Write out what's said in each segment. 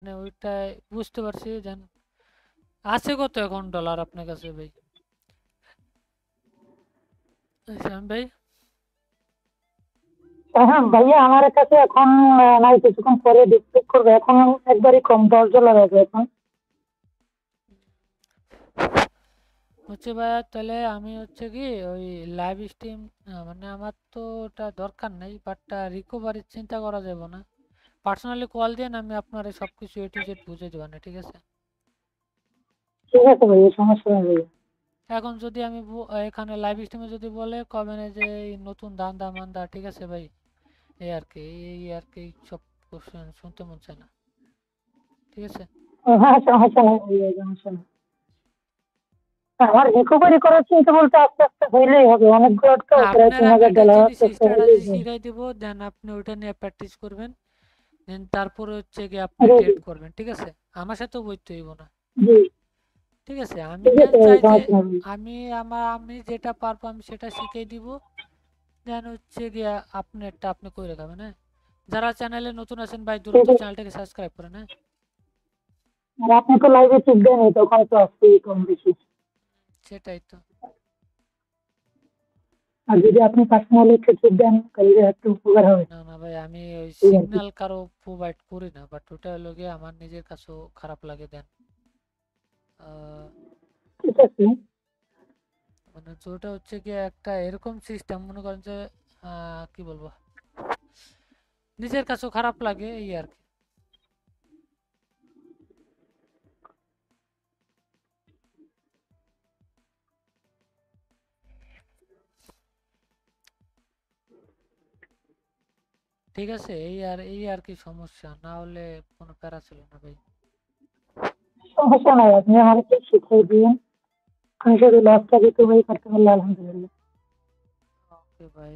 মানে ওইটা বুঝতে পারছি। জান আছে কত এখন ডলার আপনার কাছে ভাই? শ্যাম ভাই, হ্যাঁ ভাইয়া, আমার কাছে এখন নাই, কিছুক্ষণ পরে ডিসপ্লে করবে। এখন একবারই কম, $10 আছে এখন। হচ্ছে ভাইয়া তাহলে আমি হচ্ছে কি ওই লাইভ স্ট্রিম, মানে আমার তো ওটা দরকার নেই, বাট রিকভারির চিন্তা করা যাবে না। পার্সোনালি কল দেন, আমি আপনার সব কিছু এ টু জেড বুঝে দেবো না, ঠিক আছে? ঠিক আছে ভাইয়া, সমস্যা নেই ভাইয়া। এখন যদি আমি এখানে লাইভ স্ট্রিমে যদি বলে কবে না যে এই নতুন দান্দা মান্দা, ঠিক আছে ভাই? এই আর কি, এই আর কি সব কোশ্চেন শুনতে মন চায় না, ঠিক আছে? হ্যাঁ, সমস্যা নেই ভাইয়া, সমস্যা নেই। আমার রিকভারি করার চিন্তা বলতে আস্তে আস্তে হইলেই হবে, অনেকগুলো তো না, প্রায় আপনার তিন আমি হাজার একটা ডলার জিনিস আস্তে আস্তে হইলেই স্ট্র্যাটেজি হবে। শিখাই দিব, দেন আপনি ওইটা নিয়ে প্র্যাকটিস করবেন। দেন তারপরে হচ্ছে গিয়ে আপনি জি জি। ট্রেড করবেন, ঠিক আছে? আমার সাথেও বইতে হইব না, জি, ঠিক আছে? আমি ঠিক দেন আছে ভাই, চাই যে সমস্যা নেই। আমি যেটা পারবো আমি সেটা শিখিয়ে দিব। দেন হচ্ছে গিয়া আপনারটা আপনি করে খাবেন, হ্যাঁ? যারা চ্যানেলে নতুন আছেন ভাই, ঠিক দ্রুত আছে। চ্যানেলটাকে সাবস্ক্রাইব করেন, হ্যাঁ? আর আপনি তো লাইভে ঠিক দেন, তখন তো আসছি কম বেশি। সেটাই তো। আর যদি আপনি পার্সোনালি একটু ঠিক দেন তাহলে একটু উপকার হবে। না না ভাই, আমি ওই এই আর কি। সিগন্যাল কারো প্রোভাইড করি না, বাট ওটা হলো গিয়ে আমার নিজের কাছেও খারাপ লাগে। দেন ঠিক আছে। মানে ওটা হচ্ছে গিয়ে একটা এরকম সিস্টেম, মনে করেন যে কি বলবো, নিজের কাছেও খারাপ লাগে এই আর কি। ঠিক আছে, এই আর কি সমস্যা, না হলে কোনো প্যারা ছিল না ভাই। সমস্যা নাই, আপনি আমার একটু শিখিয়ে দিন। আমি শুধু লসটা রিকভারি করতে পারলে আলহামদুলিল্লাহ। ওকে ভাই।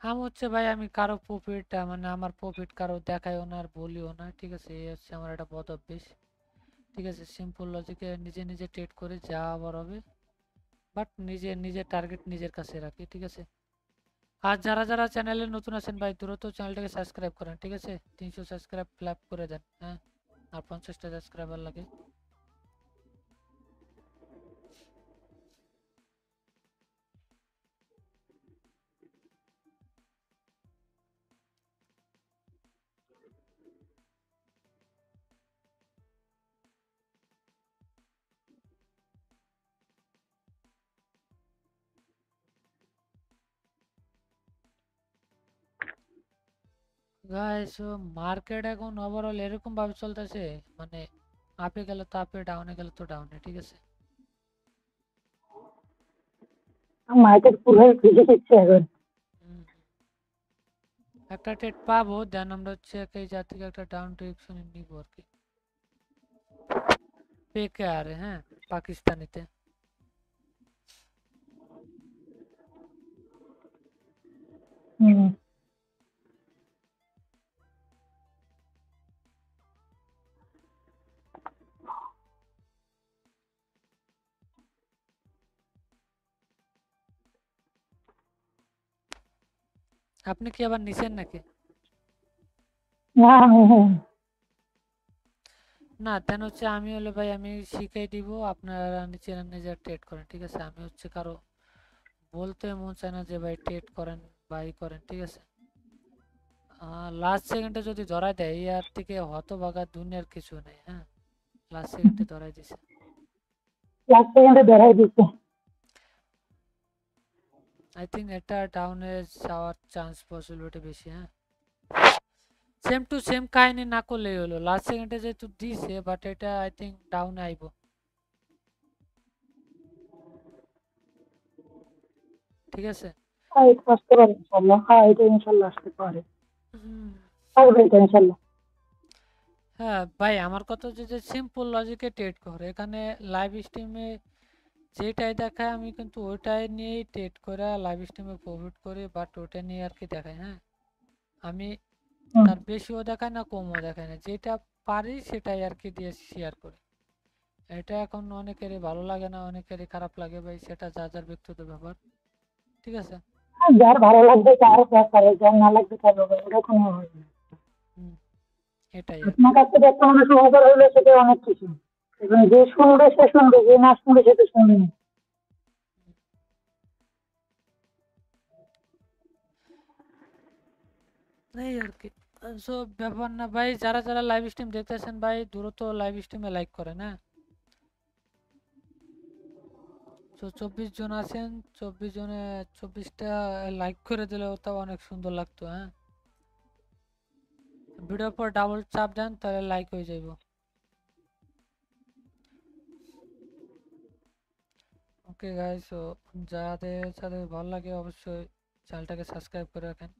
আমি হচ্ছে ভাই, আমি কারো প্রফিট, মানে আমার প্রফিট কারো দেখাইও না আর বলিও না, ঠিক আছে? এই হচ্ছে আমার একটা বদ অভ্যেস, ঠিক আছে? সিম্পল লজিকে নিজে নিজে ট্রেড করে যা আবার হবে, বাট নিজে নিজের টার্গেট নিজের কাছে রাখি, ঠিক আছে? আর যারা যারা চ্যানেলে নতুন আছেন ভাই, দ্রুত চ্যানেলটাকে সাবস্ক্রাইব করেন, ঠিক আছে? 300 সাবস্ক্রাইব ফ্ল্যাপ করে দেন, হ্যাঁ? আর 50টা সাবস্ক্রাইবার লাগে। গাইস, মার্কেট এখন ওভারঅল এরকম ভাবে চলতেছে, মানে আপে গেলে তো আপে, ডাউনে গেলে তো ডাউনে, ঠিক আছে? মার্কেট পুরোই ভিজে দিচ্ছে এখন। হুম, একটা ট্রেড পাবো, দেন আমরা হচ্ছে এই জাতীয় একটা ডাউন ডিরেকশনে নিব আর কি। পেকে আরে, হ্যাঁ, পাকিস্তানিতে। হুম। আপনি কি আবার নিছেন নাকি? না, হ্যাঁ। না, দেন হচ্ছে আমি হলে ভাই আমি শিখাই দিব, আপনারা নিচে নিজের ট্রেড করেন, ঠিক আছে? আমি হচ্ছে কারো বলতে মন চায় না যে ভাই ট্রেড করেন, বাই করেন, ঠিক আছে? লাস্ট সেকেন্ডে যদি ধরায় দেয়, এই আর থেকে হতভাগা দুনিয়ার কিছু নেই, হ্যাঁ? লাস্ট সেকেন্ডে ধরাই দিছে। লাস্ট সেকেন্ডে ধরাই দিচ্ছে। আই থিঙ্ক এটা ডাউনে যাওয়ার চান্স পসিবিলিটি বেশি, হ্যাঁ? সেম টু সেম কাহিনী না করলেই হলো, লাস্ট সেকেন্ডে যেহেতু দিছে, বাট এটা আই থিঙ্ক ডাউনে আইব, ঠিক আছে? হ্যাঁ, এটা আসতে পারে ইনশাল্লাহ। হ্যাঁ, এটা ইনশাল্লাহ আসতে পারে। হুম। আসবে এটা ইনশাল্লাহ। হ্যাঁ ভাই, আমার কথা হচ্ছে যে সিম্পল লজিকে ট্রেড করে, এখানে লাইভ স্ট্রিমে যেটাই দেখায় আমি কিন্তু ওইটাই নিয়েই ট্রেড করে লাইভ স্ট্রিমে প্রফিট করি, বাট ওটা নিয়ে আর কি দেখায়, হ্যাঁ? আমি হুম। তার বেশিও দেখায় না, কমও দেখায় না, যেটা পারি সেটাই আর কি দিয়ে শেয়ার করি। এটা এখন অনেকেরই ভালো লাগে না, অনেকেরই খারাপ লাগে ভাই, সেটা যার যার ব্যক্তিগত ব্যাপার, ঠিক আছে? যার ভালো লাগবে তার ব্যাপারে, যার না লাগবে তার ব্যাপারে, ওটা কোনো হবে না। হুম, এটাই আর আপনার কি। কাছ থেকে একটা মানুষ উপকার হলে সেটা অনেক কিছু। এবং যে শুনবে সে শুনবে, যে না শুনবে সে তো শুনবে না। এই আর কি। সো ব্যাপার না ভাই, যারা যারা লাইভ স্ট্রিম দেখতেছেন ভাই দ্রুত লাইভ স্ট্রিমে লাইক করেন, হ্যাঁ। তো 24 জন আছেন, 24 জনে 24টা লাইক করে দিলেও তাও অনেক সুন্দর লাগতো, হ্যাঁ। ভিডিওর পর ডাবল চাপ দেন তাহলে লাইক হয়ে যাইব। ওকে গাইস, তো যাদের যাদের ভালো লাগে অবশ্যই চ্যানেলটাকে সাবস্ক্রাইব করে রাখেন।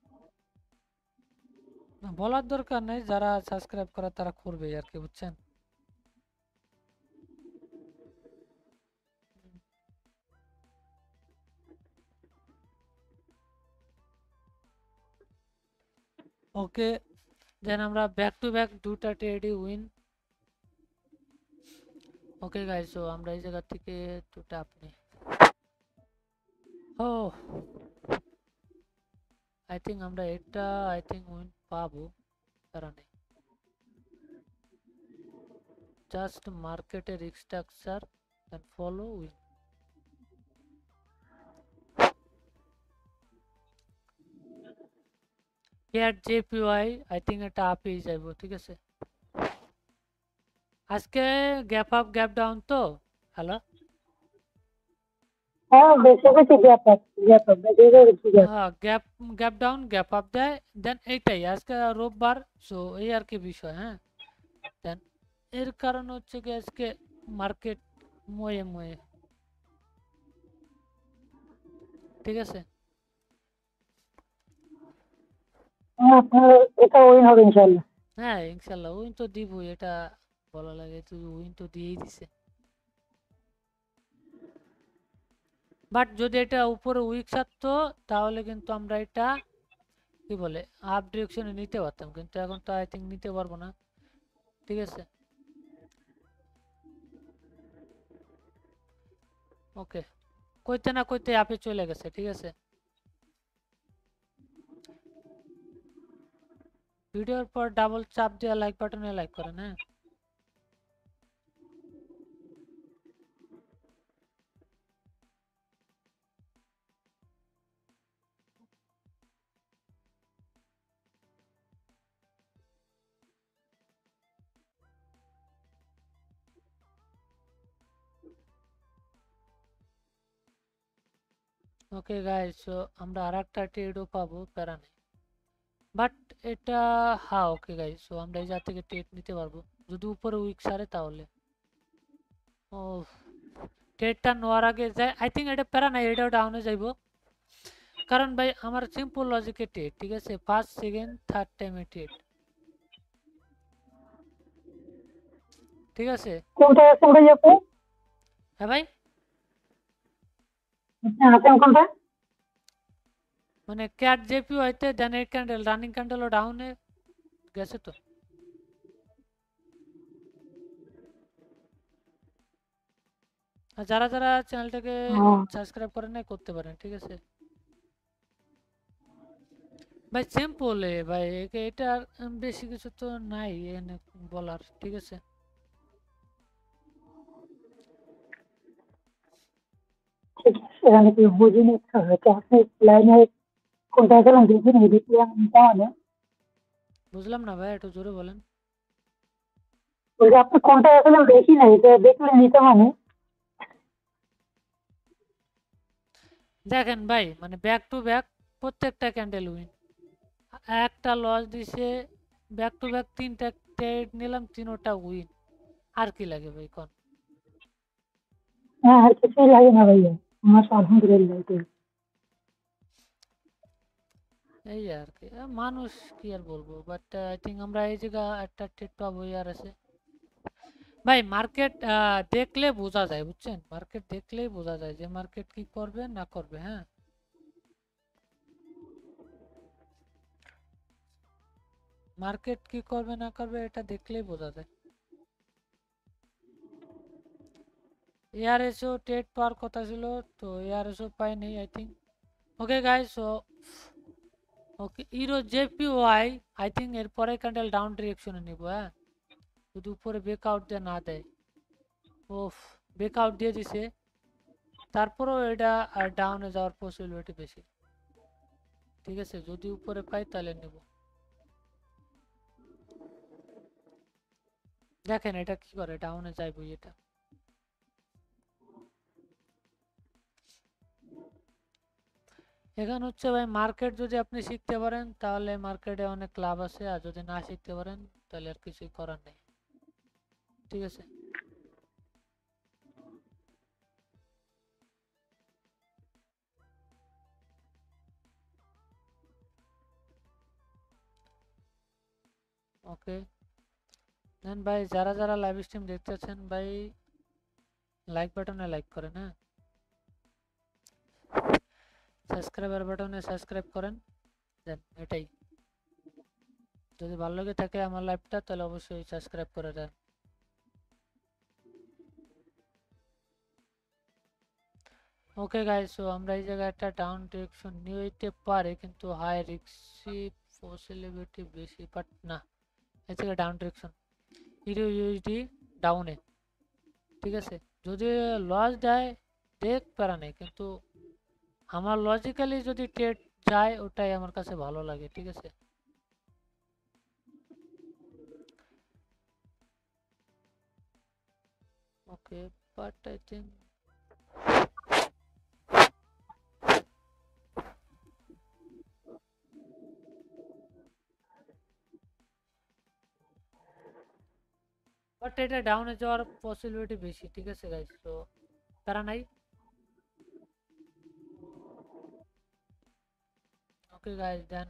না, বলার দরকার নেই, যারা সাবস্ক্রাইব করে তারা করবে আর কি, বুঝছেন। ওকে, দেন আমরা ব্যাক টু ব্যাক দুটা টেডি উইন। ওকে গাইস, তো আমরা এই জায়গা থেকে দুটা আপনি ও আই থিঙ্ক আমরা এটা আই থিঙ্ক উইন পাবো, তারা নেই। জাস্ট মার্কেটের structure then follow win. CAD JPY I think এটা আপেই যাইব, ঠিক আছে। আজকে গ্যাপ আপ গ্যাপ ডাউন তো। হ্যালো। হ্যাঁ, বেশি বেশি গ্যাপ আছে, গ্যাপ আছে, বেশি বেশি গ্যাপ। হ্যাঁ, gap gap down gap up দেয়। দেন এইটাই আজকে রোববার, সো এই আর কি বিষয়, হ্যাঁ। দেন এর কারণ হচ্ছে কি আজকে মার্কেট ময়ে ময়ে, ঠিক আছে। হ্যাঁ, আপনার এটা উইন হবে ইনশাল্লাহ। হ্যাঁ ইনশাল্লাহ উইন তো দিবই, এটা বলা লাগে, তুই উইন তো দিয়েই দিছে। বাট যদি এটা উপরে উইক থাকতো তাহলে কিন্তু আমরা এটা কি বলে আপ ডিরেকশনে নিতে পারতাম, কিন্তু এখন তো আই থিঙ্ক নিতে পারবো না, ঠিক আছে। ওকে, কইতে না কইতে আপে চলে গেছে, ঠিক আছে। ভিডিওর পর ডাবল চাপ দিয়ে লাইক বাটনে লাইক করেন, হ্যাঁ। ওকে গাইস, সো আমরা আর একটা ট্রেডও পাবো, প্যারা নেই। বাট এটা হ্যাঁ ওকে গাইস, সো আমরা এই জায়গা থেকে ট্রেড নিতে পারবো যদি উপরে উইক সারে তাহলে। ও, ট্রেডটা নেওয়ার আগে যাই আই থিঙ্ক এটা প্যারা নাই, এটাও ডাউনে যাইব। কারণ ভাই আমার সিম্পল লজিকে ট্রেড, ঠিক আছে, ফার্স্ট সেকেন্ড থার্ড টাইমে ট্রেড, ঠিক আছে। কোনটা আছে ওটা আপনি? হ্যাঁ ভাই, আপনি আছেন কোনটা? মানে ক্যাট জেপি হইতে দেন এই ক্যান্ডেল রানিং ক্যান্ডেলও ডাউনে গেছে তো। আর যারা যারা চ্যানেলটাকে হ্যাঁ, সাবস্ক্রাইব করেন নাই করতে পারেন, ঠিক আছে। ভাই সিম্পল ভাই, এটা আর বেশি কিছু তো নাই এনে বলার, ঠিক আছে। ঠিক আছে, আমি কি বুঝিনি একটু হয়তো আপনি লাইনে কোনটা গেলাম দেখিনি, দেখলাম তাহলে। বুঝলাম না ভাই, একটু জোরে বলেন। ওই যে আপনি কোনটা গেলাম দেখি নাই, এটা দেখলে নিতে মানে। দেখেন ভাই, মানে ব্যাক টু ব্যাক প্রত্যেকটা ক্যান্ডেল উইন, একটা লস দিছে, ব্যাক টু ব্যাক তিনটা ট্রেড নিলাম, তিনোটা উইন, আর কি লাগে ভাই কোন। হ্যাঁ, আর কিছুই লাগে না ভাইয়া, আমার আলহামদুলিল্লাহ এটাই। এই আর কি মানুষ কি আর বলবো, বাট আই থিঙ্ক আমরা এই জায়গা একটা ট্রেড পাবো আর আছে। ভাই মার্কেট দেখলে বোঝা যায়, বুঝছেন, মার্কেট দেখলেই বোঝা যায় যে মার্কেট কি করবে না করবে, হ্যাঁ। মার্কেট কি করবে না করবে এটা দেখলেই বোঝা যায়। এআরএসও ট্রেড পাওয়ার কথা ছিল, তো এআরএসও পাইনি I think, okay guys, so okay error JPY I think এর পরে ক্যান্ডেল ডাউন ডিরেকশনে নিব। হ্যাঁ, যদি উপরে ব্রেকআউট দিয়ে না দেয়। ওফ, ব্রেকআউট দিয়ে দিছে, তারপরেও এটা ডাউনে যাওয়ার পসিবিলিটি বেশি। ঠিক আছে, যদি উপরে পাই তাহলে নেব। দেখেন এটা কি করে, ডাউনে যাইবই এটা। এখন হচ্ছে ভাই, মার্কেট যদি আপনি শিখতে পারেন তাহলে মার্কেটে অনেক লাভ আছে, আর যদি না শিখতে পারেন তাহলে আর কিছুই করার নেই। ঠিক আছে, ওকে দেন ভাই, যারা যারা লাইভ স্ট্রিম দেখতেছেন ভাই, লাইক বাটনে লাইক করেন। হ্যাঁ, সাবস্ক্রাইবার বাটনে সাবস্ক্রাইব করেন। দেন এটাই, যদি ভালো লাগে থাকে আমার লাইভটা তাহলে অবশ্যই সাবস্ক্রাইব করে দেন। ওকে গাইস, সো আমরা এই জায়গায় একটা ডাউন ডিরেকশন নিতে পারি, কিন্তু হাই রিস্কি পসিবিলিটি বেশি, বাট না, এই জায়গায় ডাউন ডিরেকশন ইউরো ইউএসডি ডাউনে। ঠিক আছে, যদি লস দেয় দেখ পারা নেই, কিন্তু আমার লজিক্যালি যদি ট্রেড যায় ওটাই আমার কাছে ভালো লাগে। ঠিক আছে, ওকে, বাট আই থিঙ্ক বাট এটা ডাউনে যাওয়ার পসিবিলিটি বেশি। ঠিক আছে গাইস, তো তারা নাই। ওকে গাইস, দেন